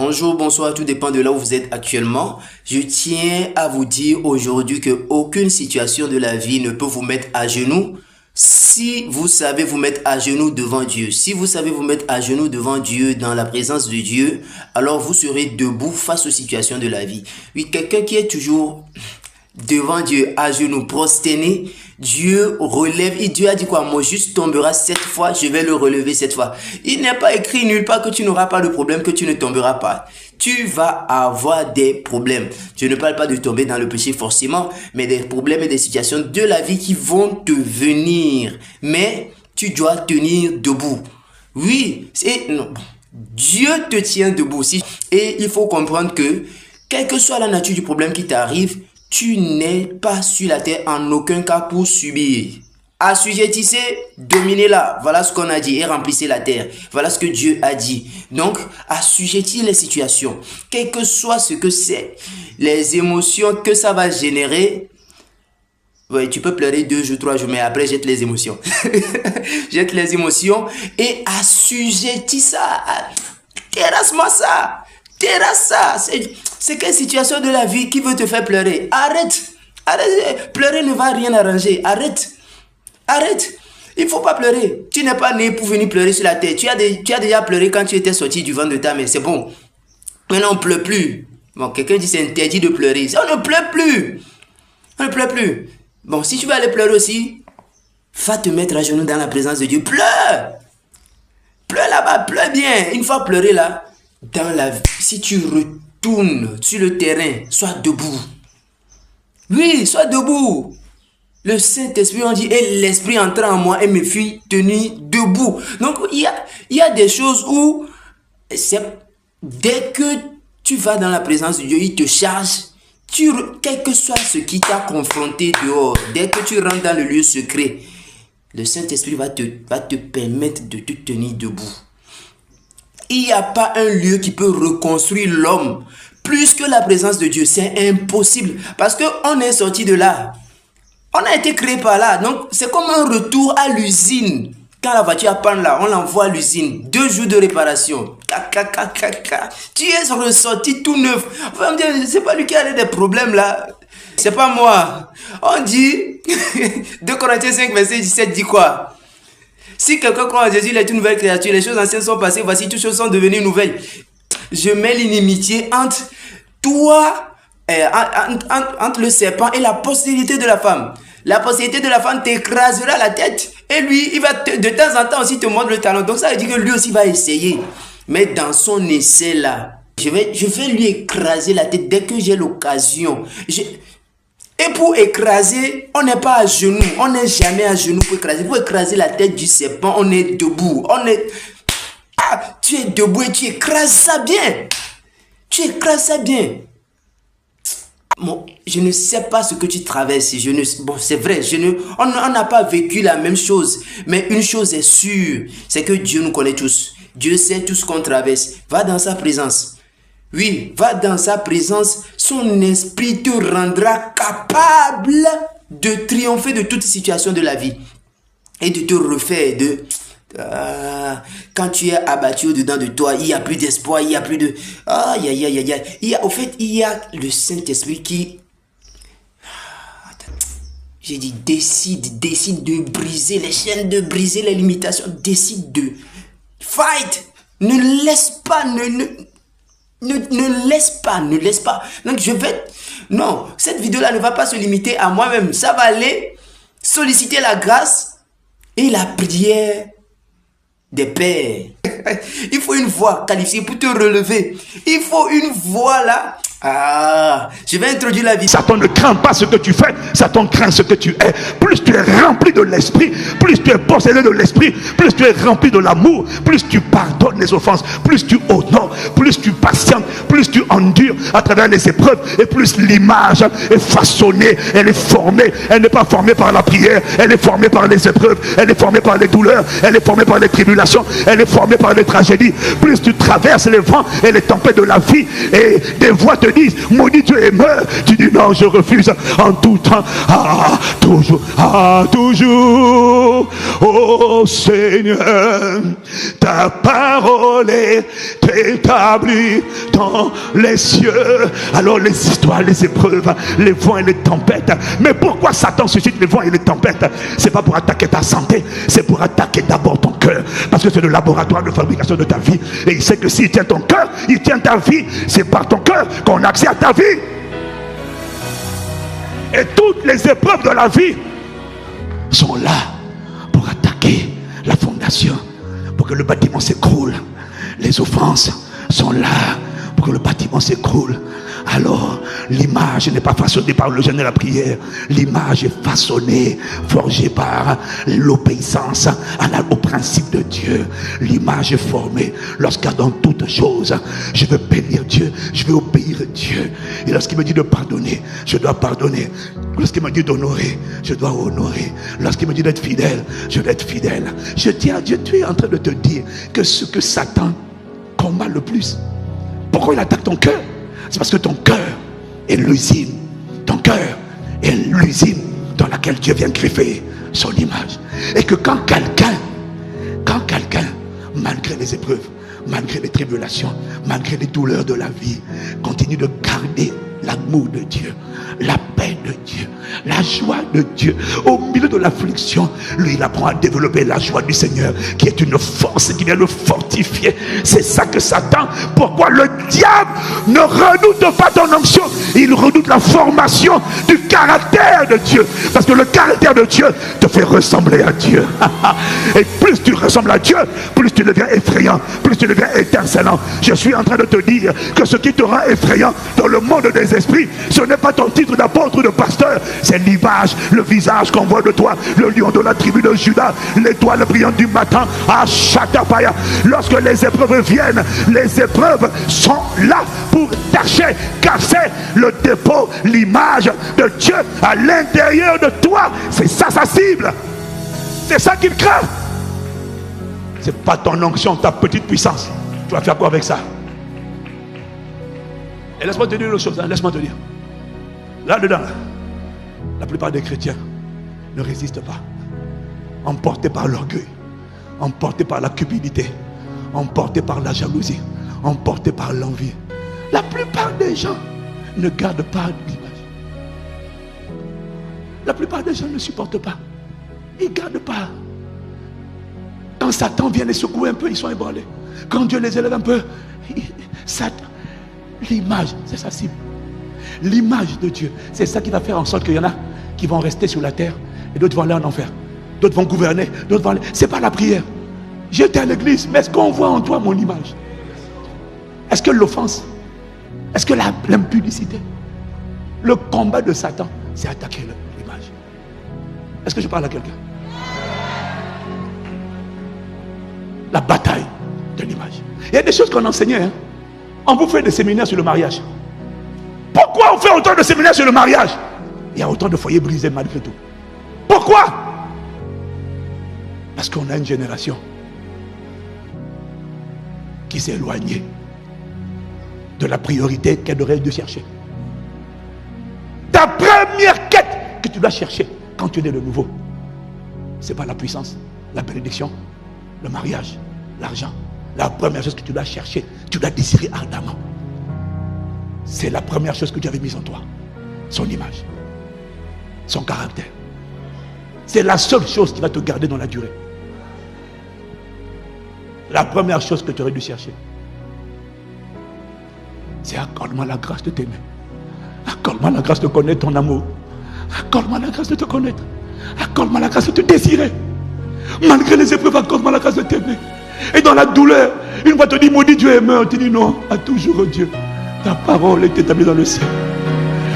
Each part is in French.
Bonjour, bonsoir, tout dépend de là où vous êtes actuellement. Je tiens à vous dire aujourd'hui qu'aucune situation de la vie ne peut vous mettre à genoux si vous savez vous mettre à genoux devant Dieu. Si vous savez vous mettre à genoux devant Dieu, dans la présence de Dieu, alors vous serez debout face aux situations de la vie. Oui, quelqu'un qui est toujours devant Dieu, à genoux, prosterné, Dieu relève, et Dieu a dit quoi? Mon juste tombera 7 fois, je vais le relever 7 fois. Il n'est pas écrit nulle part que tu n'auras pas de problème, que tu ne tomberas pas. Tu vas avoir des problèmes. Je ne parle pas de tomber dans le péché forcément, mais des problèmes et des situations de la vie qui vont te venir. Mais tu dois tenir debout. Oui, Dieu te tient debout aussi. Et il faut comprendre que, quelle que soit la nature du problème qui t'arrive, tu n'es pas sur la terre en aucun cas pour subir. Assujettissez, dominez-la. Voilà ce qu'on a dit. Et remplissez la terre. Voilà ce que Dieu a dit. Donc, assujettis les situations. Quel que soit ce que c'est, les émotions que ça va générer. Oui, tu peux pleurer 2 jours, 3 jours, mais après, jette les émotions. Jette les émotions et assujettis ça. Terrasse-moi ça. Terrasse ça. C'est quelle situation de la vie qui veut te faire pleurer? Arrête. Arrête. Pleurer ne va rien arranger. Arrête. Arrête. Il ne faut pas pleurer. Tu n'es pas né pour venir pleurer sur la terre. Tu as déjà pleuré quand tu étais sorti du ventre de ta mère. C'est bon. Maintenant, on ne pleure plus. Bon, quelqu'un dit c'est interdit de pleurer. On ne pleure plus. On ne pleure plus. Bon, si tu veux aller pleurer aussi, va te mettre à genoux dans la présence de Dieu. Pleure. Pleure là-bas. Pleure bien. Une fois pleuré là, dans la vie, si tu retournes sur le terrain, sois debout. Oui, sois debout. Le Saint-Esprit, on dit, et l'Esprit entra en moi et me fit tenir debout. Donc, il y a des choses où, dès que tu vas dans la présence de Dieu, il te charge. Quel que soit ce qui t'a confronté dehors, dès que tu rentres dans le lieu secret, le Saint-Esprit va te permettre de te tenir debout. Il n'y a pas un lieu qui peut reconstruire l'homme plus que la présence de Dieu. C'est impossible. Parce qu'on est sorti de là. On a été créé par là. Donc, c'est comme un retour à l'usine. Quand la voiture panne là, on l'envoie à l'usine. 2 jours de réparation. Tu es ressorti tout neuf. Enfin, me dire, c'est pas lui qui a des problèmes là. C'est pas moi. On dit, 2 Corinthiens 5, verset 17 dit quoi? Si quelqu'un croit en Jésus, il est une nouvelle créature. Les choses anciennes sont passées, voici toutes choses sont devenues nouvelles. Je mets l'inimitié entre toi, entre le serpent et la postérité de la femme. La postérité de la femme t'écrasera la tête. Et lui, il va de temps en temps aussi te mordre le talon. Donc ça veut dire que lui aussi va essayer. Mais dans son essai là, je vais lui écraser la tête dès que j'ai l'occasion. Et pour écraser, on n'est pas à genoux. On n'est jamais à genoux pour écraser. Pour écraser la tête du serpent, on est debout. Tu es debout et tu écrases ça bien. Tu écrases ça bien. Bon, je ne sais pas ce que tu traverses. Bon, c'est vrai, on n'a pas vécu la même chose. Mais une chose est sûre, c'est que Dieu nous connaît tous. Dieu sait tout ce qu'on traverse. Va dans sa présence. Oui, va dans sa présence. Son esprit te rendra capable de triompher de toute situation de la vie. Et de te refaire quand tu es abattu au-dedans de toi, il n'y a plus d'espoir, il n'y a plus de... Au fait, il y a le Saint-Esprit qui... J'ai dit, décide de briser les chaînes, de briser les limitations. Décide de... Fight! Ne laisse pas, ne laisse pas. Donc non, cette vidéo-là ne va pas se limiter à moi-même. Ça va aller solliciter la grâce et la prière des pères. Il faut une voix qualifiée pour te relever. Il faut une voix là. Je vais introduire la vie. Satan ne craint pas ce que tu fais, Satan craint ce que tu es. Plus tu es rempli de l'esprit, plus tu es possédé de l'esprit, plus tu es rempli de l'amour, plus tu pardonnes les offenses, plus tu honores, plus tu patientes, plus tu endures à travers les épreuves, et plus l'image est façonnée, elle est formée. Elle n'est pas formée par la prière, elle est formée par les épreuves, elle est formée par les douleurs, elle est formée par les tribulations, elle est formée par les tragédies. Plus tu traverses les vents et les tempêtes de la vie, et des voix te disent maudit Dieu et meurs, tu dis non, je refuse en tout temps. Toujours, oh Seigneur, ta parole est établie. établi dans les cieux. Alors les histoires, les épreuves, les vents et les tempêtes. Mais pourquoi Satan suscite les vents et les tempêtes? C'est pas pour attaquer ta santé, c'est pour attaquer d'abord ton cœur. Parce que c'est le laboratoire de fabrication de ta vie. Et il sait que s'il tient ton cœur, il tient ta vie. C'est par ton cœur qu'on a accès à ta vie. Et toutes les épreuves de la vie sont là pour attaquer la fondation, pour que le bâtiment s'écroule. Les offenses sont là pour que le bâtiment s'écroule. Alors, l'image n'est pas façonnée par le jeûne et la prière. L'image est façonnée, forgée par l'obéissance au principe de Dieu. L'image est formée lorsqu'à dans toutes choses, je veux bénir Dieu, je veux obéir Dieu. Et lorsqu'il me dit de pardonner, je dois pardonner. Lorsqu'il me dit d'honorer, je dois honorer. Lorsqu'il me dit d'être fidèle, je dois être fidèle. Je dis à Dieu, tu es en train de te dire que ce que Satan combat le plus, pourquoi il attaque ton cœur? C'est parce que ton cœur est l'usine. Ton cœur est l'usine dans laquelle Dieu vient greffer son image. Et que quand quelqu'un, malgré les épreuves, malgré les tribulations, malgré les douleurs de la vie, continue de garder l'amour de Dieu, la paix de Dieu, la joie de Dieu, au milieu de l'affliction, lui il apprend à développer la joie du Seigneur, qui est une force qui vient le fortifier. C'est ça que Satan, pourquoi le diable ne redoute pas ton onction, il redoute la formation du caractère de Dieu, parce que le caractère de Dieu te fait ressembler à Dieu. Et plus tu ressembles à Dieu, plus tu deviens effrayant, plus tu deviens étincelant. Je suis en train de te dire que ce qui te rend effrayant dans le monde des esprits, ce n'est pas ton titre d'apôtre ou de pasteur, c'est l'image, le visage qu'on voit de toi, le lion de la tribu de Judas, l'étoile brillante du matin à Shatapaya. Lorsque les épreuves viennent, les épreuves sont là pour casser le dépôt, l'image de Dieu à l'intérieur de toi. C'est ça sa cible, c'est ça qu'il craint. C'est pas ton onction, ta petite puissance. Tu vas faire quoi avec ça? Et laisse-moi te dire une chose, laisse-moi te dire. Là-dedans, la plupart des chrétiens ne résistent pas. Emportés par l'orgueil, emportés par la cupidité, emportés par la jalousie, emportés par l'envie. La plupart des gens ne gardent pas l'image. La plupart des gens ne supportent pas. Ils ne gardent pas. Quand Satan vient les secouer un peu, ils sont ébranlés. Quand Dieu les élève un peu, Satan, l'image, c'est sa cible. L'image de Dieu, c'est ça qui va faire en sorte qu'il y en a qui vont rester sur la terre et d'autres vont aller en enfer. D'autres vont gouverner, d'autres vont aller. C'est pas la prière. J'étais à l'église, mais est-ce qu'on voit en toi mon image? Est-ce que l'offense, est-ce que l'impudicité, le combat de Satan, c'est attaquer l'image? Est-ce que je parle à quelqu'un? La bataille de l'image. Il y a des choses qu'on enseignait. Hein? On vous fait des séminaires sur le mariage. Pourquoi on fait autant de séminaires sur le mariage? Il y a autant de foyers brisés malgré tout. Pourquoi? Parce qu'on a une génération qui s'est éloignée de la priorité qu'elle devrait de chercher. Ta première quête que tu dois chercher quand tu es né de nouveau, c'est pas la puissance, la bénédiction, le mariage, l'argent. La première chose que tu dois chercher, tu dois désirer ardemment. C'est la première chose que Dieu avait mise en toi. Son image, son caractère. C'est la seule chose qui va te garder dans la durée. La première chose que tu aurais dû chercher, c'est accorde-moi la grâce de t'aimer. Accorde-moi la grâce de connaître ton amour. Accorde-moi la grâce de te connaître. Accorde-moi la grâce de te désirer. Malgré les épreuves, accorde-moi la grâce de t'aimer. Et dans la douleur, une fois te dit maudit Dieu et meurt, tu dis non, à toujours Dieu. Ta parole est établie dans le ciel.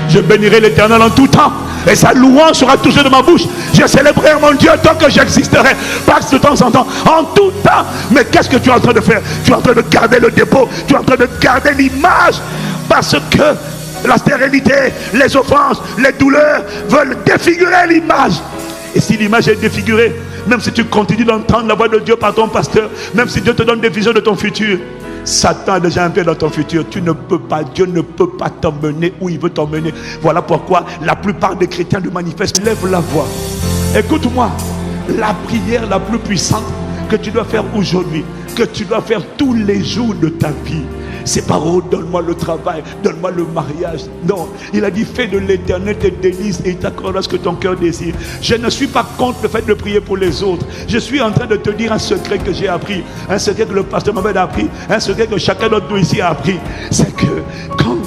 Je bénirai l'Éternel en tout temps et sa louange sera toujours de ma bouche. Je célébrerai mon Dieu tant que j'existerai. Passe de temps en temps, en tout temps. Mais qu'est-ce que tu es en train de faire? Tu es en train de garder le dépôt, tu es en train de garder l'image, parce que la stérilité, les offenses, les douleurs veulent défigurer l'image. Et si l'image est défigurée, même si tu continues d'entendre la voix de Dieu par ton pasteur, même si Dieu te donne des visions de ton futur, Satan a déjà un pied dans ton futur. Tu ne peux pas, Dieu ne peut pas t'emmener où il veut t'emmener. Voilà pourquoi la plupart des chrétiens le manifestent. Lève la voix. Écoute-moi. La prière la plus puissante que tu dois faire aujourd'hui, que tu dois faire tous les jours de ta vie, c'est pas oh, donne-moi le travail, donne-moi le mariage. Non, il a dit fais de l'Éternel tes délices et il t'accordera ce que ton cœur désire. Je ne suis pas contre le fait de prier pour les autres. Je suis en train de te dire un secret que j'ai appris, un secret que le pasteur m'avait appris, un secret que chacun d'entre nous ici a appris. C'est que quand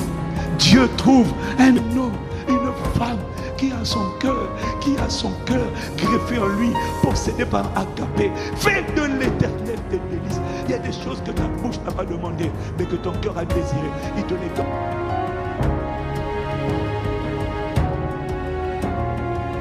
Dieu trouve un homme, une femme qui a son cœur greffé en lui, possédé par agapé, fais de l'Éternel tes délices. Il y a des choses que ta bouche n'a pas demandé, mais que ton cœur a désiré. Il te les donne.